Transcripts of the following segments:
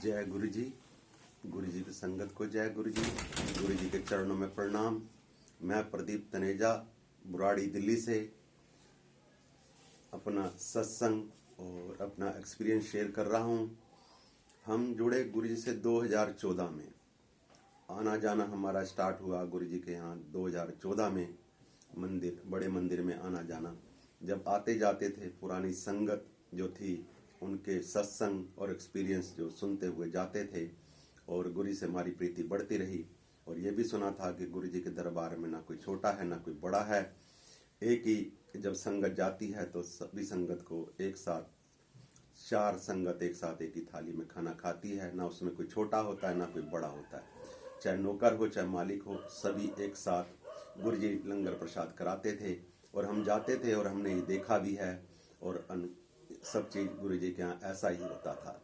जय गुरु जी। गुरु जी की संगत को जय गुरु जी। गुरु जी के चरणों में प्रणाम। मैं प्रदीप तनेजा बुराड़ी दिल्ली से अपना सत्संग और अपना एक्सपीरियंस शेयर कर रहा हूँ। हम जुड़े गुरु जी से 2014 में। आना जाना हमारा स्टार्ट हुआ गुरु जी के यहाँ 2014 में। मंदिर, बड़े मंदिर में आना जाना। जब आते जाते थे, पुरानी संगत जो थी उनके सत्संग और एक्सपीरियंस जो सुनते हुए जाते थे और गुरु से हमारी प्रीति बढ़ती रही। और ये भी सुना था कि गुरु जी के दरबार में ना कोई छोटा है ना कोई बड़ा है। एक ही जब संगत जाती है तो सभी संगत को एक साथ, 4 संगत एक साथ एक ही थाली में खाना खाती है। ना उसमें कोई छोटा होता है ना कोई बड़ा होता है। चाहे नौकर हो चाहे मालिक हो, सभी एक साथ गुरु जी लंगर प्रसाद कराते थे और हम जाते थे और हमने ये देखा भी है। और सब चीज़ गुरु जी के यहाँ ऐसा ही होता था।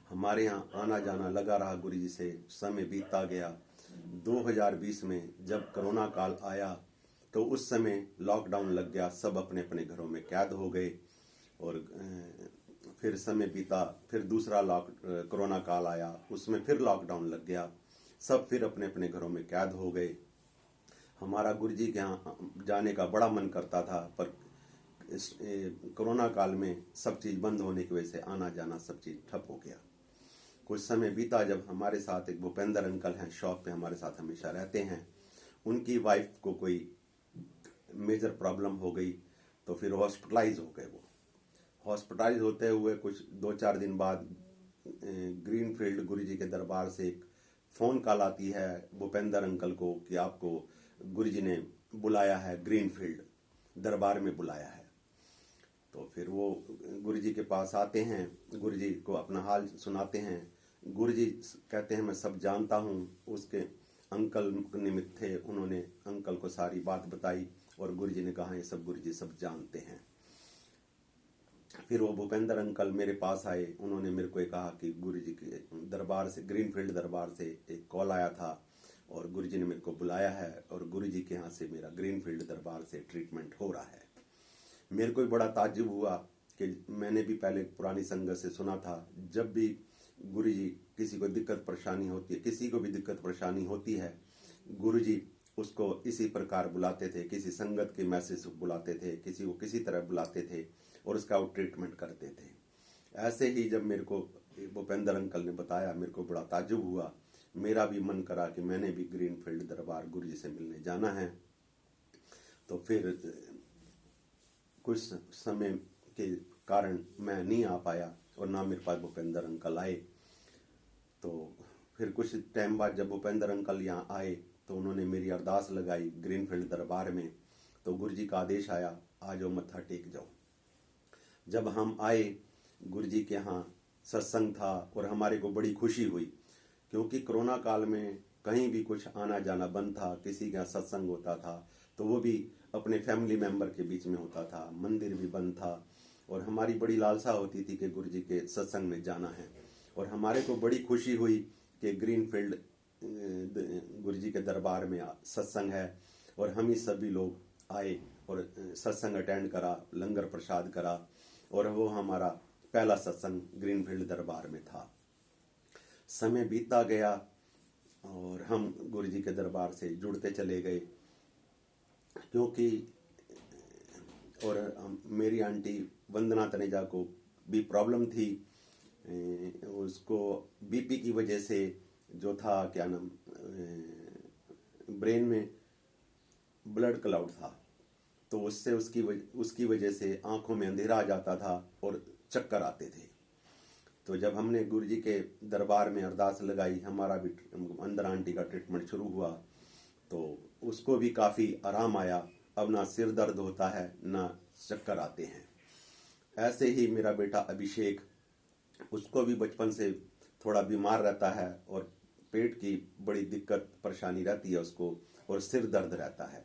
हमारे यहाँ आना जाना लगा रहा गुरु जी से। समय बीतता गया। 2020 में जब कोरोना काल आया तो उस समय लॉकडाउन लग गया। सब अपने अपने घरों में कैद हो गए। और फिर समय बीता, फिर दूसरा कोरोना काल आया, उसमें फिर लॉकडाउन लग गया। सब फिर अपने अपने घरों में कैद हो गए। हमारा गुरु जी के यहाँ जाने का बड़ा मन करता था, पर कोरोना काल में सब चीज़ बंद होने की वजह से आना जाना सब चीज़ ठप हो गया। कुछ समय बीता जब हमारे साथ एक भूपेंद्र अंकल हैं, शॉप पे हमारे साथ हमेशा रहते हैं। उनकी वाइफ को कोई मेजर प्रॉब्लम हो गई तो फिर हॉस्पिटलाइज हो गए। वो हॉस्पिटलाइज होते हुए कुछ 2-4 दिन बाद ग्रीनफील्ड गुरु जी के दरबार से एक फ़ोन कॉल आती है भूपेंद्र अंकल को कि आपको गुरु जी ने बुलाया है, ग्रीनफील्ड दरबार में बुलाया है। तो फिर वो गुरु जी के पास आते हैं, गुरु जी को अपना हाल सुनाते हैं। गुरु जी कहते हैं मैं सब जानता हूँ। उसके अंकल निमित्त थे, उन्होंने अंकल को सारी बात बताई और गुरु जी ने कहा ये सब गुरु जी सब जानते हैं। फिर वो भूपेंद्र अंकल मेरे पास आए। उन्होंने मेरे को कहा कि गुरु जी के दरबार से, ग्रीनफील्ड दरबार से एक कॉल आया था और गुरु जी ने मेरे को बुलाया है और गुरु जी के यहाँ से मेरा ग्रीनफील्ड दरबार से ट्रीटमेंट हो रहा है। मेरे को बड़ा ताज्जुब हुआ कि मैंने भी पहले पुरानी संगत से सुना था, जब भी गुरु जी किसी को दिक्कत परेशानी होती है, किसी को भी दिक्कत परेशानी होती है, गुरु जी उसको इसी प्रकार बुलाते थे, किसी संगत के मैसेज से बुलाते थे, किसी को किसी तरह बुलाते थे और उसका वो ट्रीटमेंट करते थे। ऐसे ही जब मेरे को भूपेंद्र अंकल ने बताया, मेरे को बड़ा ताज्जुब हुआ। मेरा भी मन करा कि मैंने भी ग्रीनफील्ड दरबार गुरु जी से मिलने जाना है। तो फिर कुछ समय के कारण मैं नहीं आ पाया और ना मेरे पास भूपेंद्र अंकल आए। तो फिर कुछ टाइम बाद जब भूपेंद्र अंकल यहाँ आए तो उन्होंने मेरी अरदास लगाई ग्रीनफील्ड दरबार में। तो गुरु जी का आदेश आया, आ जाओ मत्था टेक जाओ। जब हम आए, गुरु जी के यहाँ सत्संग था और हमारे को बड़ी खुशी हुई, क्योंकि कोरोना काल में कहीं भी कुछ आना जाना बंद था। किसी का सत्संग होता था तो वो भी अपने फैमिली मेंबर के बीच में होता था, मंदिर भी बंद था। और हमारी बड़ी लालसा होती थी कि गुरु जी के सत्संग में जाना है। और हमारे को बड़ी खुशी हुई कि ग्रीनफील्ड गुरु जी के दरबार में सत्संग है और हम ही सभी लोग आए और सत्संग अटेंड करा, लंगर प्रसाद करा और वो हमारा पहला सत्संग ग्रीनफील्ड दरबार में था। समय बीतता गया और हम गुरु जी के दरबार से जुड़ते चले गए, क्योंकि और मेरी आंटी वंदना तनेजा को भी प्रॉब्लम थी। उसको बीपी की वजह से जो था, क्या नाम, ब्रेन में ब्लड क्लाउड था, तो उससे उसकी वजह से आंखों में अंधेरा आ जाता था और चक्कर आते थे। तो जब हमने गुरु जी के दरबार में अरदास लगाई, हमारा भी अंदर आंटी का ट्रीटमेंट शुरू हुआ, तो उसको भी काफ़ी आराम आया। अब ना सिर दर्द होता है ना चक्कर आते हैं। ऐसे ही मेरा बेटा अभिषेक, उसको भी बचपन से थोड़ा बीमार रहता है और पेट की बड़ी दिक्कत परेशानी रहती है उसको, और सिर दर्द रहता है।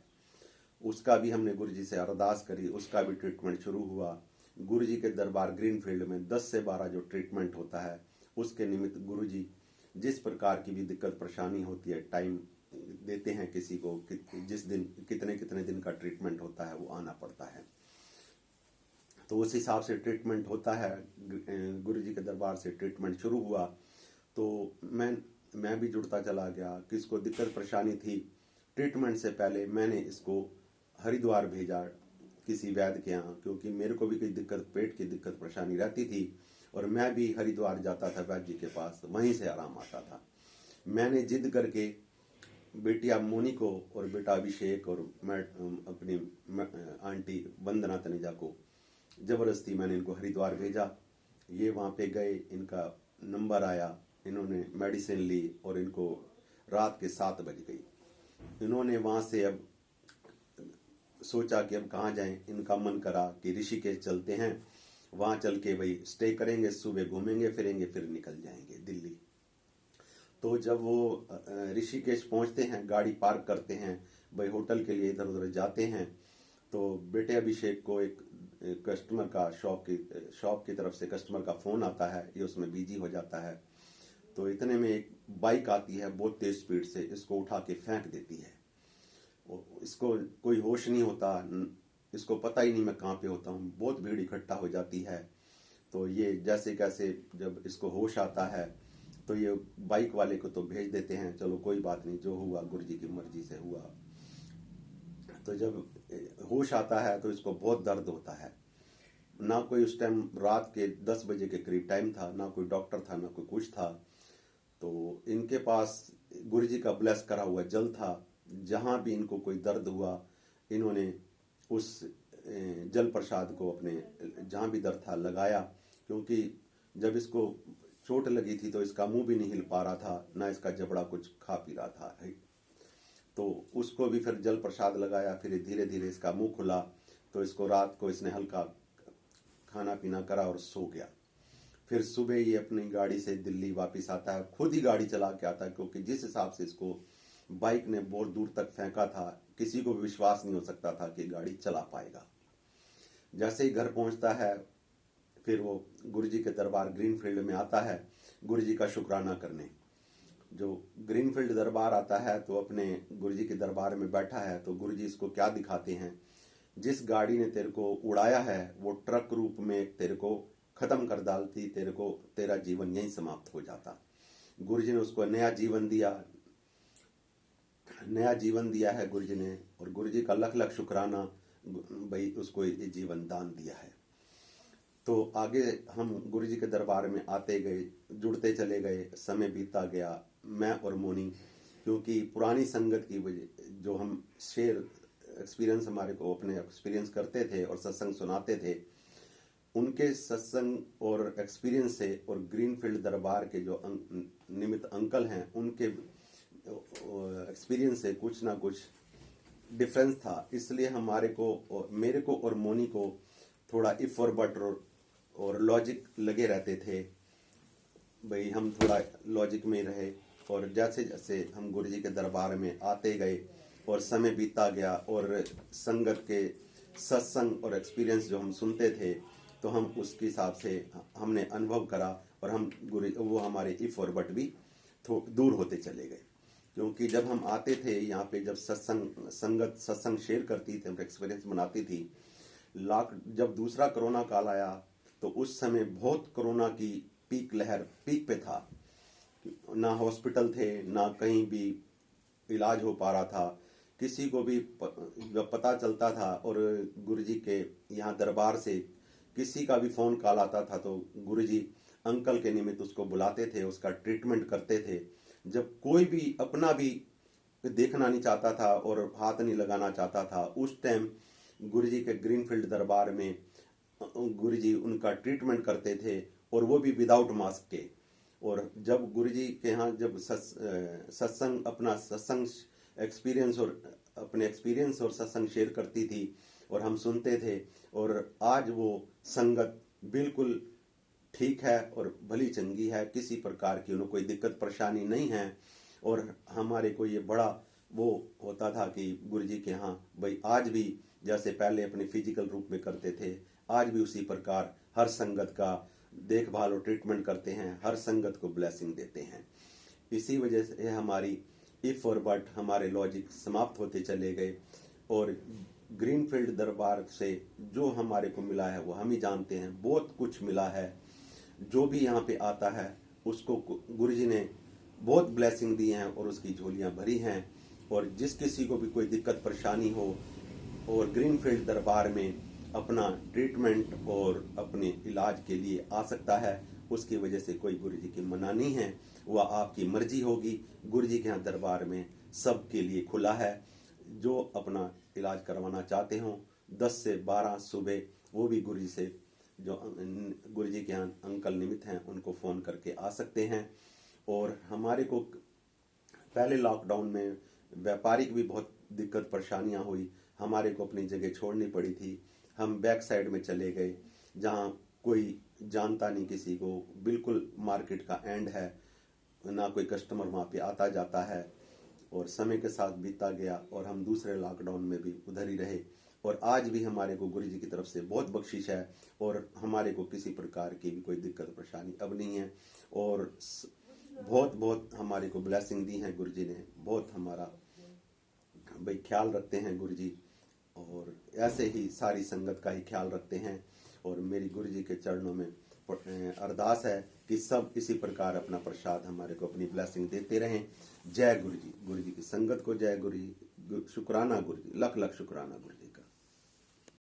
उसका भी हमने गुरु जी से अरदास करी, उसका भी ट्रीटमेंट शुरू हुआ। गुरु जी के दरबार ग्रीनफील्ड में 10 से 12 जो ट्रीटमेंट होता है, उसके निमित्त गुरु जी जिस प्रकार की भी दिक्कत परेशानी होती है, टाइम देते हैं किसी को जिस दिन कितने कितने दिन का ट्रीटमेंट होता है वो आना पड़ता है। तो उस हिसाब से ट्रीटमेंट होता है। गुरु जी के दरबार से ट्रीटमेंट शुरू हुआ तो मैं भी जुड़ता चला गया। किसको दिक्कत परेशानी थी, ट्रीटमेंट से पहले मैंने इसको हरिद्वार भेजा किसी वैद्य के यहाँ, क्योंकि मेरे को भी कोई दिक्कत, पेट की दिक्कत परेशानी रहती थी और मैं भी हरिद्वार जाता था वैद्य जी के पास, वहीं से आराम आता था। मैंने जिद करके बेटिया मोनी को और बेटा अभिषेक और मैं अपनी आंटी वंदना तनेजा को ज़बरदस्ती मैंने इनको हरिद्वार भेजा। ये वहाँ पे गए, इनका नंबर आया, इन्होंने मेडिसिन ली और इनको रात के 7 बज गई। इन्होंने वहाँ से अब सोचा कि अब कहाँ जाएं। इनका मन करा कि ऋषिकेश चलते हैं, वहाँ चल के भाई स्टे करेंगे, सुबह घूमेंगे फिरेंगे, फिर निकल जाएंगे दिल्ली। तो जब वो ऋषिकेश पहुँचते हैं, गाड़ी पार्क करते हैं, भाई होटल के लिए इधर उधर जाते हैं, तो बेटे अभिषेक को एक कस्टमर का शॉप की तरफ से कस्टमर का फ़ोन आता है, ये उसमें बिजी हो जाता है। तो इतने में एक बाइक आती है बहुत तेज स्पीड से, इसको उठा के फेंक देती है। इसको कोई होश नहीं होता, इसको पता ही नहीं मैं कहाँ पे होता हूँ। बहुत भीड़ इकट्ठा हो जाती है। तो ये जैसे कैसे जब इसको होश आता है तो ये बाइक वाले को तो भेज देते हैं, चलो कोई बात नहीं, जो हुआ गुरु जी की मर्जी से हुआ। तो जब होश आता है तो इसको बहुत दर्द होता है। ना कोई उस टाइम रात के 10 बजे के करीब टाइम था, ना कोई डॉक्टर था, ना कोई कुछ था। तो इनके पास गुरु जी का ब्लेस करा हुआ जल था। जहाँ भी इनको कोई दर्द हुआ, इन्होंने उस जल प्रसाद को अपने जहाँ भी दर्द था लगाया। क्योंकि जब इसको चोट लगी थी तो इसका मुंह भी नहीं हिल पा रहा था, ना इसका जबड़ा कुछ खा पी रहा था। तो उसको भी फिर जल प्रसाद लगाया। फिर धीरे धीरे इसका मुंह खुला तो इसको रात को इसने हल्का खाना पीना करा और सो गया। फिर सुबह ये अपनी गाड़ी से दिल्ली वापस आता है, खुद ही गाड़ी चला के आता है, क्योंकि जिस हिसाब से इसको बाइक ने बहुत दूर तक फेंका था, किसी को भी विश्वास नहीं हो सकता था कि गाड़ी चला पाएगा। जैसे ही घर पहुंचता है, फिर वो गुरुजी के दरबार ग्रीनफील्ड में आता है गुरुजी का शुक्राना करने। जो ग्रीनफील्ड दरबार आता है तो अपने गुरुजी के दरबार में बैठा है, तो गुरुजी इसको क्या दिखाते हैं, जिस गाड़ी ने तेरे को उड़ाया है वो ट्रक रूप में तेरे को खत्म कर डालती, तेरा जीवन यहीं समाप्त हो जाता। गुरुजी ने उसको नया जीवन दिया है गुरुजी ने, और गुरुजी का लख लख शुक्राना, भाई उसको ये जीवन दान दिया है। तो आगे हम गुरुजी के दरबार में आते गए, जुड़ते चले गए, समय बीता गया। मैं और मोनी, क्योंकि पुरानी संगत की वजह, जो हम शेयर एक्सपीरियंस हमारे को अपने एक्सपीरियंस करते थे और सत्संग सुनाते थे, उनके सत्संग और एक्सपीरियंस से और ग्रीनफील्ड दरबार के जो निमित्त अंकल हैं, उनके एक्सपीरियंस से कुछ ना कुछ डिफरेंस था। इसलिए मेरे को और मोनी को थोड़ा इफ और बट और लॉजिक लगे रहते थे। भाई हम थोड़ा लॉजिक में रहे, और जैसे जैसे हम गुरुजी के दरबार में आते गए और समय बीतता गया और संगत के सत्संग और एक्सपीरियंस जो हम सुनते थे, तो हम उसके हिसाब से हमने अनुभव करा, और वो हमारे इफ और बट भी दूर होते चले गए। क्योंकि जब हम आते थे यहाँ पे, जब संगत सत्संग शेयर करती थी, हम एक्सपीरियंस बनाती थी, जब दूसरा कोरोना काल आया तो उस समय बहुत कोरोना की पीक पे था। ना हॉस्पिटल थे, ना कहीं भी इलाज हो पा रहा था, किसी को भी जब पता चलता था और गुरुजी के यहाँ दरबार से किसी का भी फोन कॉल आता था तो गुरुजी अंकल के निमित्त उसको बुलाते थे, उसका ट्रीटमेंट करते थे। जब कोई भी अपना भी देखना नहीं चाहता था और हाथ नहीं लगाना चाहता था, उस टाइम गुरुजी के ग्रीनफील्ड दरबार में गुरुजी उनका ट्रीटमेंट करते थे, और वो भी विदाउट मास्क के। और जब गुरुजी के यहाँ जब अपना सत्संग एक्सपीरियंस और अपने एक्सपीरियंस और सत्संग शेयर करती थी और हम सुनते थे, और आज वो संगत बिल्कुल ठीक है और भली चंगी है, किसी प्रकार की उन्हें कोई दिक्कत परेशानी नहीं है। और हमारे को ये बड़ा वो होता था कि गुरुजी के यहाँ भाई आज भी जैसे पहले अपने फिजिकल रूप में करते थे, आज भी उसी प्रकार हर संगत का देखभाल और ट्रीटमेंट करते हैं, हर संगत को ब्लेसिंग देते हैं। इसी वजह से हमारी इफ और बट, हमारे लॉजिक समाप्त होते चले गए, और ग्रीनफील्ड दरबार से जो हमारे को मिला है वो हम ही जानते हैं। बहुत कुछ मिला है। जो भी यहाँ पे आता है उसको गुरुजी ने बहुत ब्लेसिंग दी हैं और उसकी झोलियाँ भरी हैं। और जिस किसी को भी कोई दिक्कत परेशानी हो और ग्रीनफील्ड दरबार में अपना ट्रीटमेंट और अपने इलाज के लिए आ सकता है, उसकी वजह से कोई गुरुजी की मना नहीं है। वह आपकी मर्जी होगी। गुरुजी के यहाँ दरबार में सब के लिए खुला है। जो अपना इलाज करवाना चाहते हो 10 से 12 सुबह, वो भी गुरुजी से, जो गुरुजी के यहाँ अंकल निमित्त हैं, उनको फ़ोन करके आ सकते हैं। और हमारे को पहले लॉकडाउन में व्यापारिक भी बहुत दिक्कत परेशानियां हुई। हमारे को अपनी जगह छोड़नी पड़ी थी। हम बैक साइड में चले गए जहाँ कोई जानता नहीं किसी को, बिल्कुल मार्केट का एंड है, ना कोई कस्टमर वहाँ पे आता जाता है। और समय के साथ बीता गया और हम दूसरे लॉकडाउन में भी उधर ही रहे। और आज भी हमारे को गुरुजी की तरफ से बहुत बख्शिश है और हमारे को किसी प्रकार की भी कोई दिक्कत परेशानी अब नहीं है। और बहुत बहुत हमारे को ब्लेसिंग दी है गुरुजी ने। बहुत हमारा भाई ख्याल रखते हैं गुरुजी, और ऐसे ही सारी संगत का ही ख्याल रखते हैं। और मेरी गुरुजी के चरणों में अरदास है कि सब इसी प्रकार अपना प्रसाद हमारे को अपनी ब्लेसिंग देते रहें। जय गुरुजी। गुरुजी की संगत को जय। गुरुजी शुक्राना गुरुजी, लख लख शुक्राना गुरुजी।